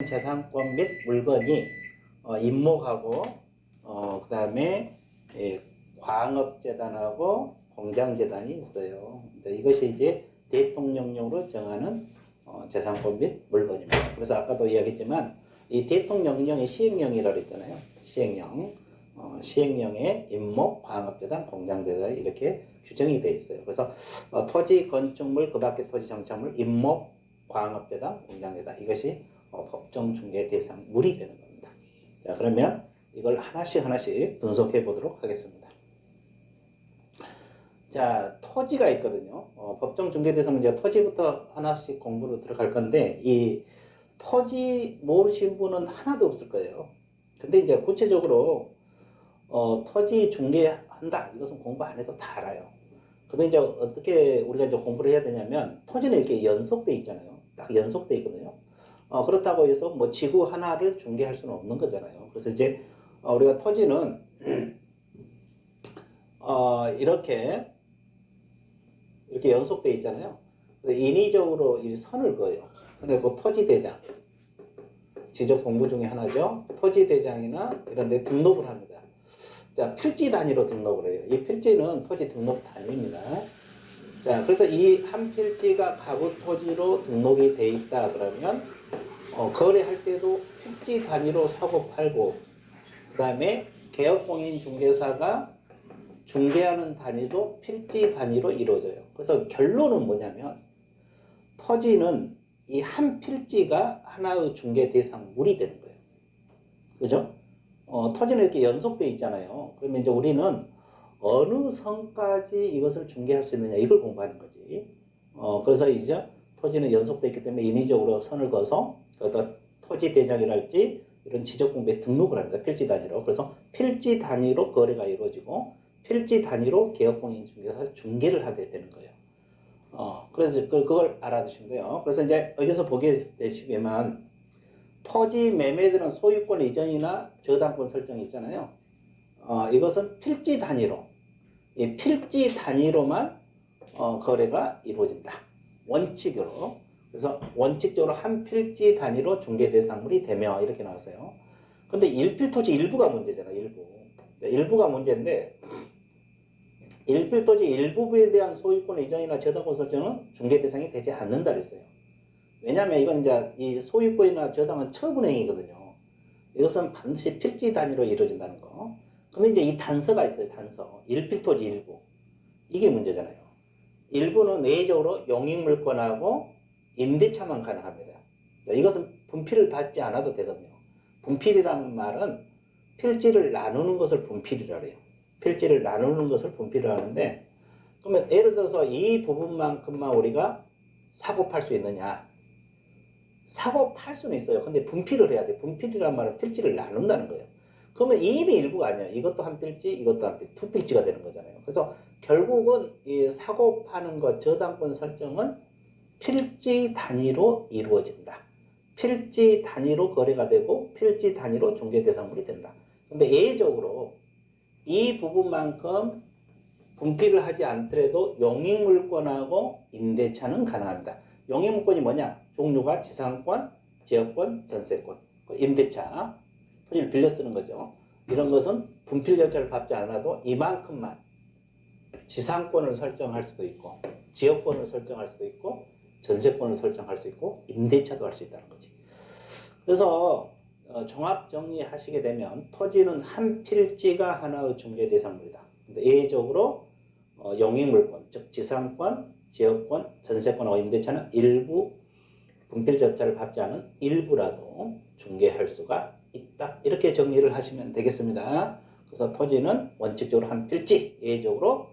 재산권 및 물건이 임목하고 그 다음에 광업재단하고 공장재단이 있어요. 이것이 이제 대통령령으로 정하는 재산권 및 물건입니다. 그래서 아까도 이야기했지만 이 대통령령이 시행령이라고 했잖아요. 시행령. 시행령에 임목, 광업재단, 공장재단 이렇게 규정이 되어 있어요. 그래서 토지, 건축물, 그 밖의 토지, 정착물, 임목, 광업재단, 공장재단 이것이 법정 중개 대상물이 되는 겁니다. 자, 그러면 이걸 하나씩 분석해 보도록 하겠습니다. 자, 토지가 있거든요. 법정 중개 대상은 이제 토지부터 하나씩 공부로 들어갈 건데, 이 토지 모르신 분은 하나도 없을 거예요. 근데 이제 구체적으로 토지 중개한다. 이것은 공부 안 해도 다 알아요. 근데 이제 어떻게 우리가 이제 공부를 해야 되냐면, 토지는 이렇게 연속돼 있잖아요. 딱 연속돼 있거든요. 그렇다고 해서 뭐 지구 하나를 중개할 수는 없는 거잖아요. 그래서 이제 우리가 토지는 이렇게 연속돼 있잖아요. 그래서 인위적으로 이 선을 그어요. 그리고 토지 대장, 지적 공부 중에 하나죠. 토지 대장이나 이런 데 등록을 합니다. 자, 필지 단위로 등록을 해요. 이 필지는 토지 등록 단위입니다. 자, 그래서 이 한 필지가 가구 토지로 등록이 돼 있다 그러면 거래할 때도 필지 단위로 사고 팔고, 그 다음에 개업공인중개사가 중개하는 단위도 필지 단위로 이루어져요. 그래서 결론은 뭐냐면 토지는 이 한 필지가 하나의 중개 대상물이 되는 거예요. 그죠? 토지는 이렇게 연속되어 있잖아요. 그러면 이제 우리는 어느 선까지 이것을 중개할 수 있느냐 이걸 공부하는 거지. 그래서 이제 토지는 연속되어 있기 때문에 인위적으로 선을 그어서 어떤 토지 대장이랄지 이런 지적공부에 등록을 합니다. 필지 단위로. 그래서 필지 단위로 거래가 이루어지고 필지 단위로 개업공인중개사에서 중개를 하게 되는 거예요. 그래서 그걸 알아두시면 돼요. 그래서 이제 여기서 보게 되시면 토지 매매들은 소유권 이전이나 저당권 설정이 있잖아요. 이것은 필지 단위로, 이 필지 단위로만 거래가 이루어진다. 원칙으로. 그래서 원칙적으로 한 필지 단위로 중개 대상물이 되며 이렇게 나왔어요. 근데 일필토지 일부가 문제잖아. 일부가 문제인데 일필토지 일부에 대한 소유권 이전이나 저당권 설정은 중개 대상이 되지 않는다 그랬어요. 왜냐하면 이건 이제 이 소유권이나 저당은 처분행위거든요. 이것은 반드시 필지 단위로 이루어진다는 거. 근데 이제 이 단서가 있어요. 단서. 일필토지 일부. 이게 문제잖아요. 일부는 외적으로 용익물권하고 임대차만 가능합니다. 이것은 분필을 받지 않아도 되거든요. 분필이라는 말은 필지를 나누는 것을 분필이라고 해요. 필지를 나누는 것을 분필을 하는데, 그러면 예를 들어서 이 부분만큼만 우리가 사고 팔 수 있느냐? 사고 팔 수는 있어요. 근데 분필을 해야 돼. 분필이란 말은 필지를 나눈다는 거예요. 그러면 이미 일부가 아니야. 이것도 한 필지, 이것도 한 필지, 두 필지가 되는 거잖아요. 그래서 결국은 이 사고 파는 것, 저당권 설정은 필지 단위로 이루어진다. 필지 단위로 거래가 되고 필지 단위로 중개 대상물이 된다. 근데 예외적으로 이 부분만큼 분필을 하지 않더라도 용익물권하고 임대차는 가능합니다. 용익물권이 뭐냐? 종류가 지상권, 지역권, 전세권, 임대차, 토지를 빌려 쓰는 거죠. 이런 것은 분필 절차를 밟지 않아도 이만큼만 지상권을 설정할 수도 있고, 지역권을 설정할 수도 있고, 전세권을 설정할 수 있고, 임대차도 할 수 있다는 거지. 그래서 종합 정리하시게 되면 토지는 한 필지가 하나의 중개 대상물이다. 근데 예외적으로 용익물권, 즉 지상권, 지역권, 전세권하고 임대차는 일부 분필 절차를 밟지 않은 일부라도 중개할 수가 있다. 이렇게 정리를 하시면 되겠습니다. 그래서 토지는 원칙적으로 한 필지, 예외적으로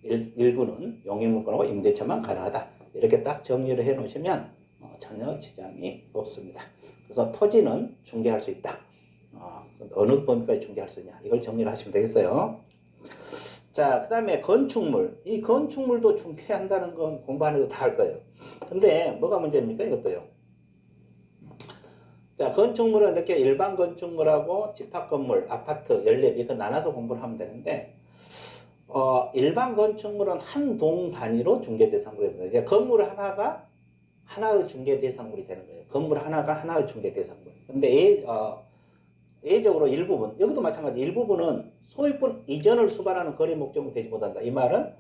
일부는 용익물권하고 임대차만 가능하다. 이렇게 딱 정리를 해 놓으시면 전혀 지장이 없습니다. 그래서 토지는 중개할 수 있다. 어느 범위까지 중개할 수 있냐. 이걸 정리를 하시면 되겠어요. 자, 그 다음에 건축물. 이 건축물도 중개한다는 건 공부 안 해도 다 할 거예요. 근데 뭐가 문제입니까? 이것도요. 자, 건축물은 이렇게 일반 건축물하고 집합건물, 아파트, 연립 이렇게 나눠서 공부를 하면 되는데 일반 건축물은 한 동 단위로 중개 대상물입니다. 건물 하나가 하나의 중개 대상물이 되는 거예요. 건물 하나가 하나의 중개 대상물. 근데 예적으로 일부분, 여기도 마찬가지 일부분은 소유권 이전을 수반하는 거래 목적으로 되지 못한다. 이 말은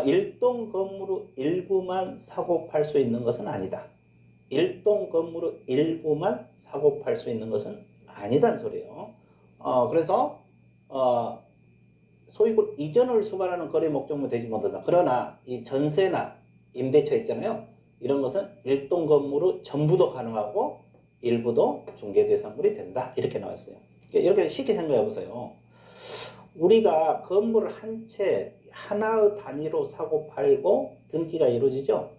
일동 건물의 일부만 사고 팔 수 있는 것은 아니다. 일동 건물의 일부만 사고 팔 수 있는 것은 아니다는 소리예요. 그래서 소유권 이전을 수반하는 거래 목적으로 되지 못한다. 그러나 이 전세나 임대차 있잖아요. 이런 것은 일동 건물의 전부도 가능하고 일부도 중개 대상물이 된다. 이렇게 나왔어요. 이렇게 쉽게 생각해 보세요. 우리가 건물을 한 채 하나의 단위로 사고 팔고 등기가 이루어지죠.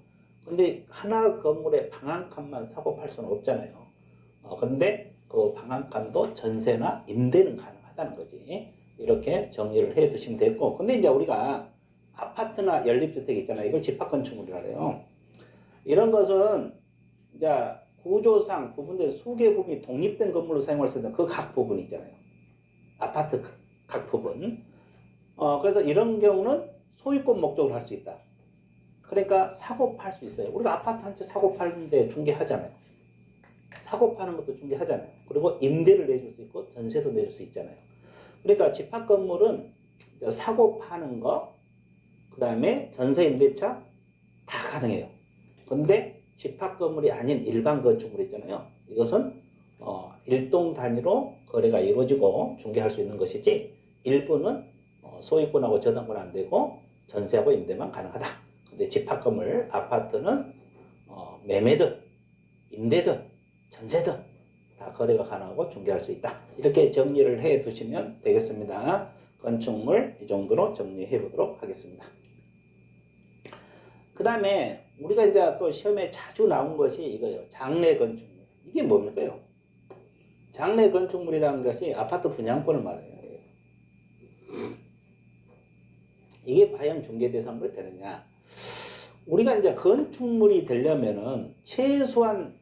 근데 하나의 건물에 방 한 칸만 사고 팔 수는 없잖아요. 근데 그 방 한 칸도 전세나 임대는 가능하다는 거지. 이렇게 정리를 해 두시면 되고. 근데 이제 우리가 아파트나 연립주택 있잖아요. 이걸 집합건축물이라 그래요. 이런 것은 이제 구조상 부분된 수개 부분이 독립된 건물로 사용할 수 있는 그 각 부분이 있잖아요. 아파트 각 부분. 그래서 이런 경우는 소유권 목적으로 할 수 있다. 그러니까 사고 팔 수 있어요. 우리가 아파트 한 채 사고 파는데 중개하잖아요. 사고 파는 것도 중개하잖아요. 그리고 임대를 내줄 수 있고 전세도 내줄 수 있잖아요. 그러니까 집합 건물은 사고 파는 거, 그 다음에 전세 임대차 다 가능해요. 근데 집합 건물이 아닌 일반 건축물 있잖아요. 이것은 일동 단위로 거래가 이루어지고 중개할 수 있는 것이지 일부는 소유권하고 저당권 안 되고 전세하고 임대만 가능하다. 근데 집합 건물, 아파트는 매매든 임대든 전세든 다 거래가 가능하고 중개할 수 있다. 이렇게 정리를 해 두시면 되겠습니다. 건축물 이 정도로 정리해 보도록 하겠습니다. 그 다음에 우리가 이제 또 시험에 자주 나온 것이 이거예요. 장래 건축물. 이게 뭡니까요? 장래 건축물이라는 것이 아파트 분양권을 말해요. 이게 과연 중개 대상물이 되느냐? 우리가 이제 건축물이 되려면은 최소한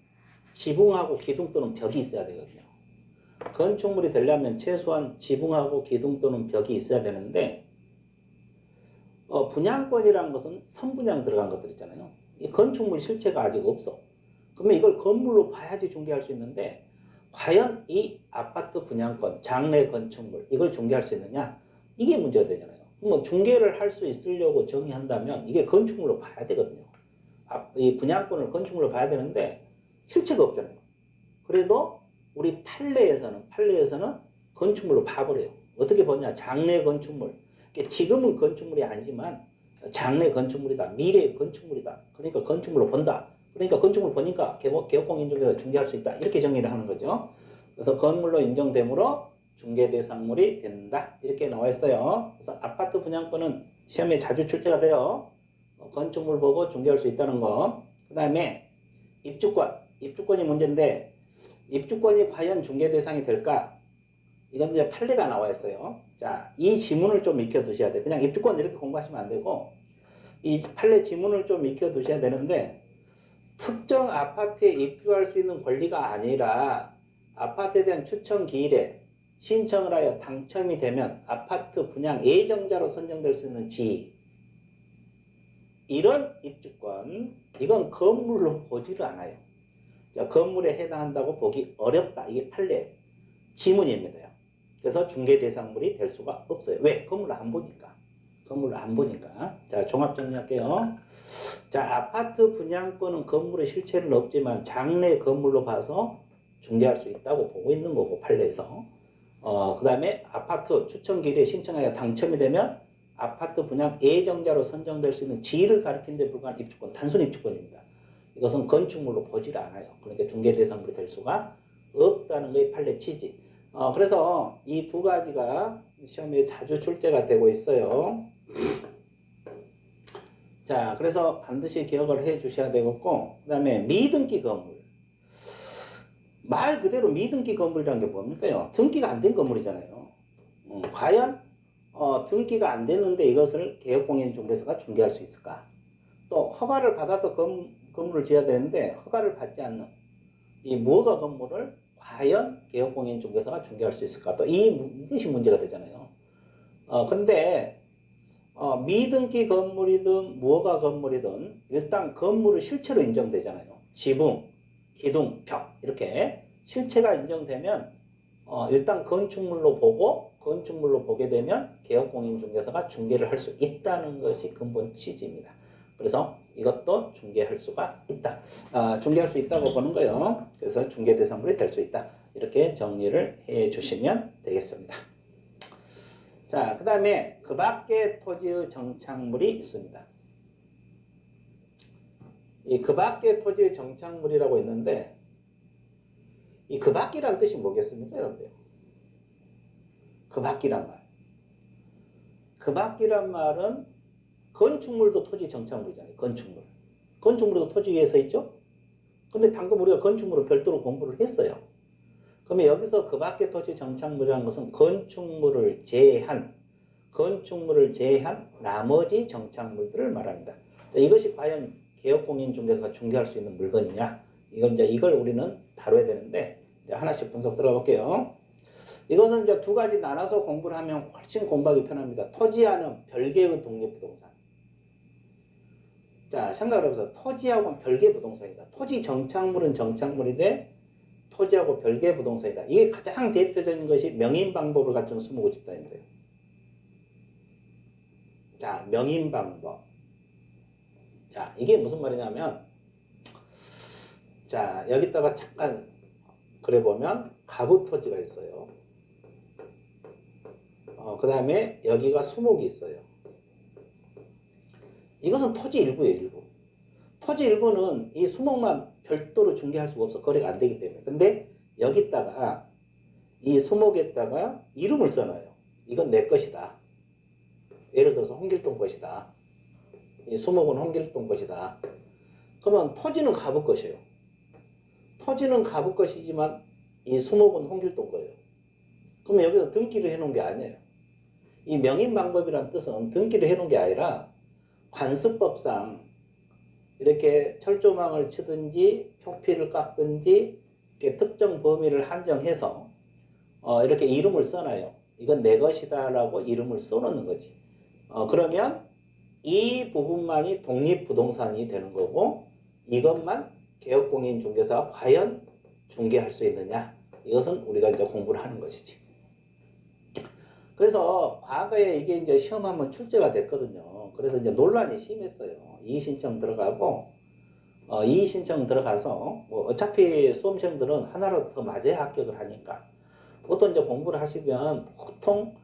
지붕하고 기둥 또는 벽이 있어야 되거든요. 건축물이 되려면 최소한 지붕하고 기둥 또는 벽이 있어야 되는데 분양권이라는 것은 선분양 들어간 것들 있잖아요. 이 건축물 실체가 아직 없어. 그러면 이걸 건물로 봐야지 중개할 수 있는데 과연 이 아파트 분양권, 장래 건축물 이걸 중개할 수 있느냐? 이게 문제가 되잖아요. 그럼 중개를 할 수 있으려고 정의한다면 이게 건축물로 봐야 되거든요. 이 분양권을 건축물로 봐야 되는데 실체가 없잖아요. 그래도 우리 판례에서는 건축물로 봐버려요. 어떻게 보냐? 장래 건축물. 지금은 건축물이 아니지만 장래 건축물이다. 미래의 건축물이다. 그러니까 건축물로 본다. 그러니까 건축물 보니까 개업공 인정돼서 중개할 수 있다. 이렇게 정리를 하는 거죠. 그래서 건물로 인정되므로 중개 대상물이 된다. 이렇게 나와 있어요. 그래서 아파트 분양권은 시험에 자주 출제가 돼요. 건축물 보고 중개할 수 있다는 거. 그 다음에 입주권이 문제인데 입주권이 과연 중개 대상이 될까? 이건 이제 판례가 나와 있어요. 자, 이 지문을 좀 익혀 두셔야 돼요. 그냥 입주권 이렇게 공부하시면 안 되고 이 판례 지문을 좀 익혀 두셔야 되는데 특정 아파트에 입주할 수 있는 권리가 아니라 아파트에 대한 추천 기일에 신청을 하여 당첨이 되면 아파트 분양 예정자로 선정될 수 있는 지위. 이런 입주권, 이건 건물로 보지를 않아요. 자, 건물에 해당한다고 보기 어렵다. 이게 판례 지문입니다. 그래서 중개 대상물이 될 수가 없어요. 왜? 건물을 안 보니까. 자, 종합 정리할게요. 자, 아파트 분양권은 건물의 실체는 없지만 장래 건물로 봐서 중개할 수 있다고 보고 있는 거고, 판례에서. 그 다음에 아파트 추천기일에 신청하여 당첨이 되면 아파트 분양 예정자로 선정될 수 있는 지위를 가리키는 데 불과한 입주권, 단순 입주권입니다. 이것은 건축물로 보질 않아요. 그러니까 중개 대상물이 될 수가 없다는 것이 판례 취지. 그래서 이 두 가지가 시험에 자주 출제가 되고 있어요. 자, 그래서 반드시 기억을 해 주셔야 되겠고, 그 다음에 미등기 건물. 말 그대로 미등기 건물이라는 게 뭡니까요? 등기가 안 된 건물이잖아요. 과연 등기가 안 됐는데 이것을 개업공인중개사가 중개할 수 있을까? 또 허가를 받아서 건물을 지어야 되는데 허가를 받지 않는 이 무허가 건물을 과연 개업공인중개사가 중개할 수 있을까? 또 이것이 문제가 되잖아요. 근데 미등기 건물이든 무허가 건물이든 일단 건물의 실체로 인정되잖아요. 지붕, 기둥, 벽 이렇게 실체가 인정되면 일단 건축물로 보게 되면 개업공인중개사가 중개를 할 수 있다는 것이 근본 취지입니다. 그래서 이것도 중개할 수가 있다. 중개할 수 있다고 보는 거예요. 그래서 중개 대상물이 될 수 있다. 이렇게 정리를 해 주시면 되겠습니다. 자, 그 다음에 그 밖에 토지의 정착물이 있습니다. 이 그 밖에 토지의 정착물이라고 있는데 이 그 밖이란 뜻이 뭐겠습니까, 여러분들? 그 밖이란 말. 그 밖이란 말은 건축물도 토지 정착물이잖아요. 건축물. 건축물도 토지 위에 서 있죠? 근데 방금 우리가 건축물을 별도로 공부를 했어요. 그러면 여기서 그 밖에 토지 정착물이라는 것은 건축물을 제한 나머지 정착물들을 말합니다. 자, 이것이 과연 개업공인중개사가 중개할 수 있는 물건이냐? 이걸 우리는 다뤄야 되는데 이제 하나씩 분석 들어가 볼게요. 이것은 이제 두 가지 나눠서 공부를 하면 훨씬 공부하기 편합니다. 토지와는 별개의 독립부동산. 자, 생각을 해보세요. 토지하고는 별개 부동산이다. 토지 정착물은 정착물인데 토지하고 별개 부동산이다. 이게 가장 대표적인 것이 명인방법을 갖춘 수목의 집단인데요. 자, 명인방법. 자, 이게 무슨 말이냐면, 자, 여기다가 잠깐 그려보면 가부토지가 있어요. 그 다음에 여기가 수목이 있어요. 이것은 토지 일부예요, 일부. 토지 일부는 이 수목만 별도로 중개할 수가 없어. 거래가 안 되기 때문에. 근데 여기다가 이 수목에다가 이름을 써놔요. 이건 내 것이다. 예를 들어서 홍길동 것이다. 이 수목은 홍길동 것이다. 그러면 토지는 가부 것이에요. 토지는 가부 것이지만 이 수목은 홍길동 거예요. 그러면 여기서 등기를 해놓은 게 아니에요. 이 명인방법이란 뜻은 등기를 해놓은 게 아니라 관습법상 이렇게 철조망을 치든지 표피를 깎든지 이렇게 특정 범위를 한정해서 이렇게 이름을 써놔요. 이건 내 것이다 라고 이름을 써놓는 거지. 그러면 이 부분만이 독립부동산이 되는 거고 이것만 개업공인중개사가 과연 중개할 수 있느냐, 이것은 우리가 이제 공부를 하는 것이지. 그래서 과거에 이게 이제 시험 한번 출제가 됐거든요. 그래서 이제 논란이 심했어요. 이의신청 들어가고 이의신청 들어가서 뭐 어차피 수험생들은 하나라도 더 맞아야 합격을 하니까 보통 이제 공부를 하시면 보통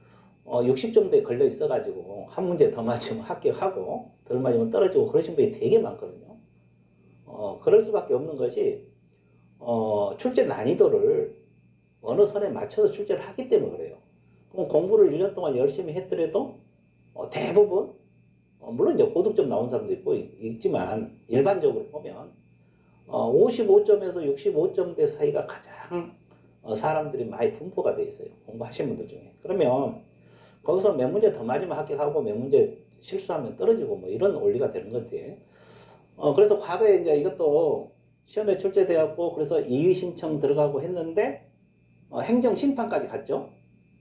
60점대에 걸려 있어가지고 한 문제 더 맞으면 합격하고 덜 맞으면 떨어지고 그러신 분이 되게 많거든요. 그럴 수밖에 없는 것이 출제 난이도를 어느 선에 맞춰서 출제를 하기 때문에 그래요. 그럼 공부를 1년 동안 열심히 했더라도 대부분 물론 이제 고득점 나온 사람도 있지만 일반적으로 보면 55점에서 65점대 사이가 가장 사람들이 많이 분포가 돼 있어요. 공부하신 분들 중에. 그러면 거기서 몇 문제 더 맞으면 합격하고 몇 문제 실수하면 떨어지고 뭐 이런 원리가 되는 건데 그래서 과거에 이제 이것도 시험에 출제되었고 그래서 이의 신청 들어가고 했는데 행정심판까지 갔죠.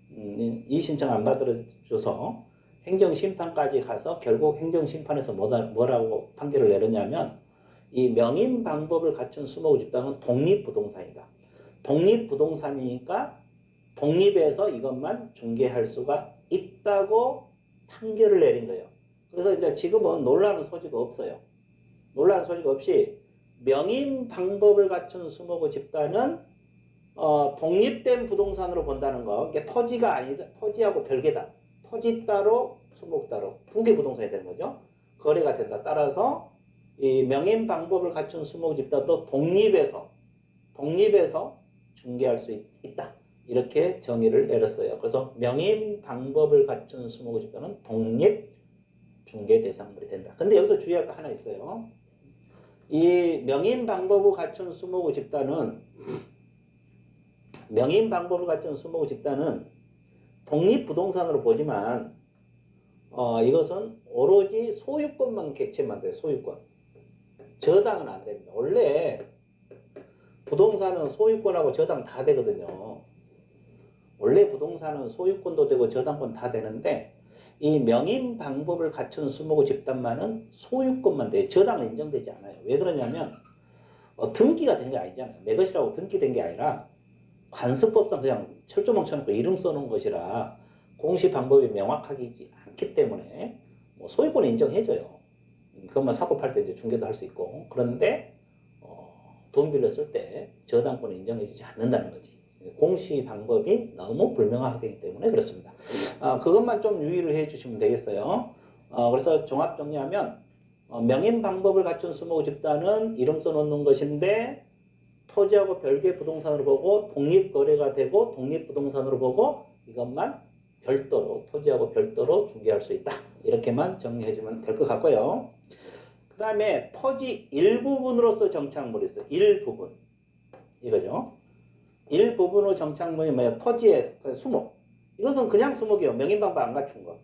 이의 신청 안 받아줘서 행정심판까지 가서 결국 행정심판에서 뭐라고 판결을 내렸냐면 이 명인방법을 갖춘 수목의 집단은 독립부동산이다. 독립부동산이니까 독립해서 이것만 중개할 수가 있다고 판결을 내린 거예요. 그래서 이제 지금은 논란의 소지가 없어요. 논란의 소지가 없이 명인방법을 갖춘 수목의 집단은 독립된 부동산으로 본다는 거. 이게 토지가 아니라 토지하고 별개다. 토지 따로 수목 따로 두 개 부동산이 되는 거죠. 거래가 된다. 따라서 이 명인방법을 갖춘 수목의 집단도 독립해서 중개할 수 있다. 이렇게 정의를 내렸어요. 그래서 명인방법을 갖춘 수목의 집단은 독립 중개 대상물이 된다. 근데 여기서 주의할 거 하나 있어요. 이 명인방법을 갖춘 수목의 집단은 독립부동산으로 보지만 이것은 오로지 소유권만 객체만 돼요. 소유권. 저당은 안 됩니다. 원래 부동산은 소유권하고 저당 다 되거든요. 원래 부동산은 소유권도 되고 저당권 다 되는데 이 명인방법을 갖춘 수목의 집단만은 소유권만 돼요. 저당은 인정되지 않아요. 왜 그러냐면 등기가 된 게 아니잖아요. 내 것이라고 등기된 게 아니라 관습법상 그냥 철조 멍쳐놓고 이름 써놓은 것이라 공시 방법이 명확하지 않기 때문에 뭐 소유권 인정해줘요. 그것만 사고 팔 때 이제 중개도 할 수 있고. 그런데 돈 빌렸을 때 저당권을 인정해주지 않는다는 거지. 공시 방법이 너무 불명확하기 때문에 그렇습니다. 그것만 좀 유의를 해주시면 되겠어요. 그래서 종합 정리하면 명인 방법을 갖춘 수목 집단은 이름 써놓는 것인데 토지하고 별개 부동산으로 보고 독립거래가 되고 독립부동산으로 보고 이것만 별도로 토지하고 별도로 중개할 수 있다. 이렇게만 정리해주면 될 것 같고요. 그 다음에 토지 일부분으로서 정착물이 있어요. 일부분. 이거죠. 일부분으로 정착물이 뭐예요? 토지의 수목. 이것은 그냥 수목이에요. 명인방법 안 갖춘 거.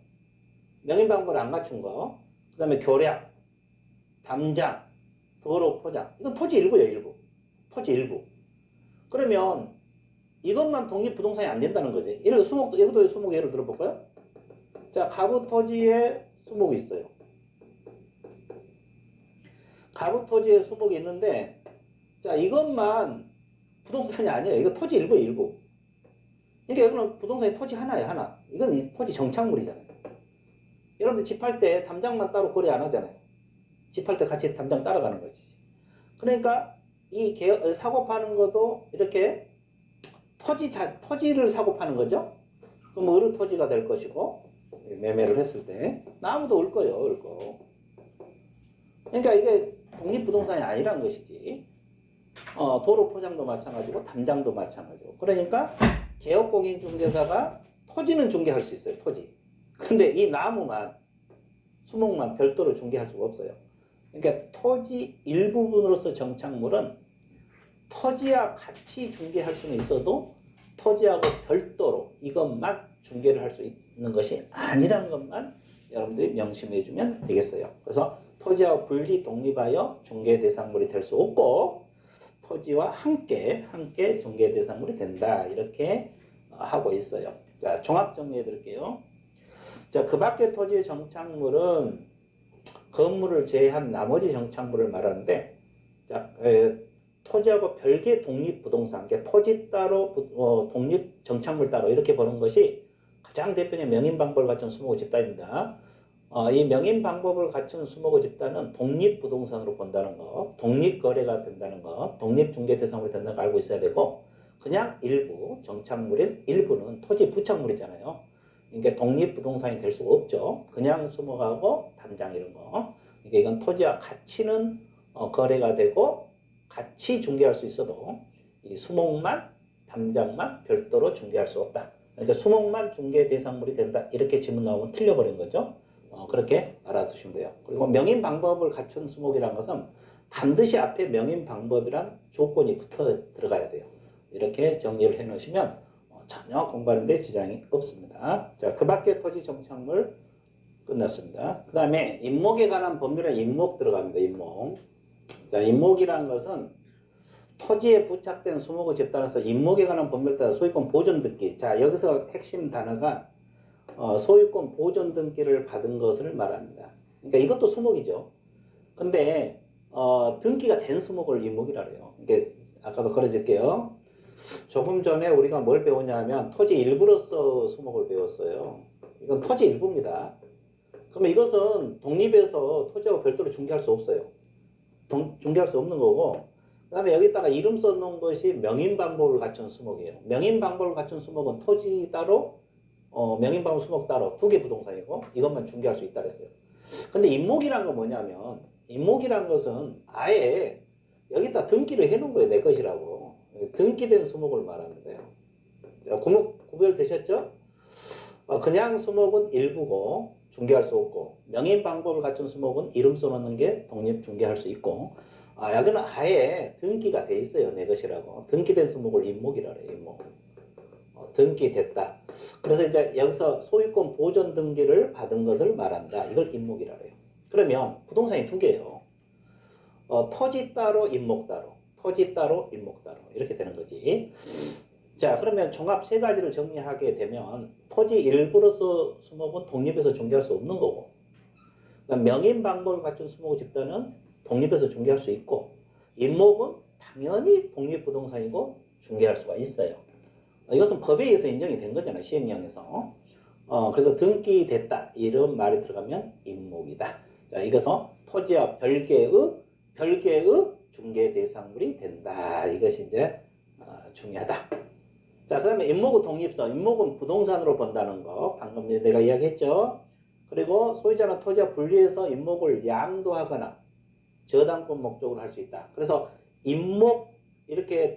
명인방법을 안 갖춘 거. 그 다음에 교량, 담장, 도로 포장. 이건 토지 일부예요. 일부. 토지 일부. 그러면 이것만 독립부동산이 안 된다는 거지. 예를 들어 수목도, 이것도 수목 예를 들어볼까요? 자, 가부 토지에 수목이 있어요. 가부 토지에 수목이 있는데, 자, 이것만 부동산이 아니에요. 이거 토지 일부예요, 일부. 그러니까 이거는 부동산이 토지 하나예요, 하나. 이건 이 토지 정착물이잖아요. 여러분들 집할 때 담장만 따로 거래 안 하잖아요. 집할 때 같이 담장 따라가는 거지. 그러니까 이 사고 파는 것도 이렇게 토지를 사고 파는 거죠. 그럼 어느 토지가 될 것이고, 매매를 했을 때 나무도 올 거예요, 올 거. 그러니까 이게 독립부동산이 아니란 것이지. 도로 포장도 마찬가지고 담장도 마찬가지고. 그러니까 개업공인중개사가 토지는 중개할 수 있어요, 토지. 근데 이 나무만, 수목만 별도로 중개할 수가 없어요. 그러니까 토지 일부분으로서 정착물은 토지와 같이 중개할 수는 있어도 토지하고 별도로 이것만 중개를 할 수 있는 것이 아니란 것만 여러분들이 명심해 주면 되겠어요. 그래서 토지하고 분리 독립하여 중개 대상물이 될 수 없고 토지와 함께 중개 대상물이 된다. 이렇게 하고 있어요. 자, 종합 정리해 드릴게요. 자, 그 밖의 토지의 정착물은 건물을 제외한 나머지 정착물을 말하는데, 자, 토지하고 별개 독립부동산, 그러니까 토지 따로 독립 정착물 따로 이렇게 보는 것이 가장 대표적인 명인방법을 갖춘 수목의 집단입니다. 이 명인방법을 갖춘 수목의 집단은 독립부동산으로 본다는 거, 독립거래가 된다는 거, 독립중개대상물이 된다는 걸 알고 있어야 되고, 그냥 일부 정착물인 일부는 토지 부착물이잖아요. 그러니까 독립부동산이 될 수가 없죠. 그냥 수목하고 담장 이런 거. 그러니까 이건 토지와 가치는 거래가 되고 같이 중개할 수 있어도 이 수목만 담장만 별도로 중개할 수 없다. 그러니까 수목만 중개 대상물이 된다. 이렇게 질문 나오면 틀려버린 거죠. 그렇게 알아두시면 돼요. 그리고 명인 방법을 갖춘 수목이라는 것은 반드시 앞에 명인 방법이란 조건이 붙어 들어가야 돼요. 이렇게 정리를 해 놓으시면 전혀 공부하는 데 지장이 없습니다. 자, 그 밖에 토지 정착물 끝났습니다. 그 다음에 임목에 관한 법률에 임목 들어갑니다. 임목. 자, 임목이라는 것은 토지에 부착된 수목의 집단에서 임목에 관한 법률에 따라 소유권 보존 등기. 자, 여기서 핵심 단어가 소유권 보존 등기를 받은 것을 말합니다. 그러니까 이것도 수목이죠. 근데 등기가 된 수목을 임목이라 그래요. 그러니까 아까도 그려줄게요. 조금 전에 우리가 뭘 배웠냐면 토지 일부로서 수목을 배웠어요. 이건 토지 일부입니다. 그러면 이것은 독립해서 토지하고 별도로 중개할 수 없어요. 중개할 수 없는 거고, 그 다음에 여기다가 이름 써놓은 것이 명인방법을 갖춘 수목이에요. 명인방법을 갖춘 수목은 토지 따로, 명인방법 수목 따로 두 개 부동산이고 이것만 중개할 수 있다 그랬어요. 근데 임목이란 건 뭐냐면, 임목이란 것은 아예 여기다 등기를 해놓은 거예요. 내 것이라고. 등기된 수목을 말합니다. 구별되셨죠? 그냥 수목은 일부고 중개할 수 없고, 명인 방법을 갖춘 수목은 이름 써놓는 게 독립 중개할 수 있고, 여기는 아예 등기가 돼 있어요. 내 것이라고. 등기된 수목을 임목이라 그래요. 임목. 등기됐다. 그래서 이제 여기서 소유권 보존 등기를 받은 것을 말한다. 이걸 임목이라 그래요. 그러면 부동산이 두 개예요. 토지 따로 임목 따로. 토지 따로 임목 따로. 이렇게 되는 거지. 자, 그러면 종합 세 가지를 정리하게 되면 토지 일부로서 수목은 독립해서 중개할 수 없는 거고, 명인 방법을 갖춘 수목 집단은 독립해서 중개할 수 있고, 임목은 당연히 독립부동산이고 중개할 수가 있어요. 이것은 법에 의해서 인정이 된 거잖아요. 시행령에서. 그래서 등기됐다 이런 말이 들어가면 임목이다. 자, 이것은 토지와 별개의 중개 대상물이 된다. 이것이 이제 중요하다. 자, 그 다음에 임목의 독립성. 임목은 부동산으로 본다는 거. 방금 내가 이야기했죠. 그리고 소유자는 토지와 분리해서 임목을 양도하거나 저당권 목적으로 할 수 있다. 그래서 임목 이렇게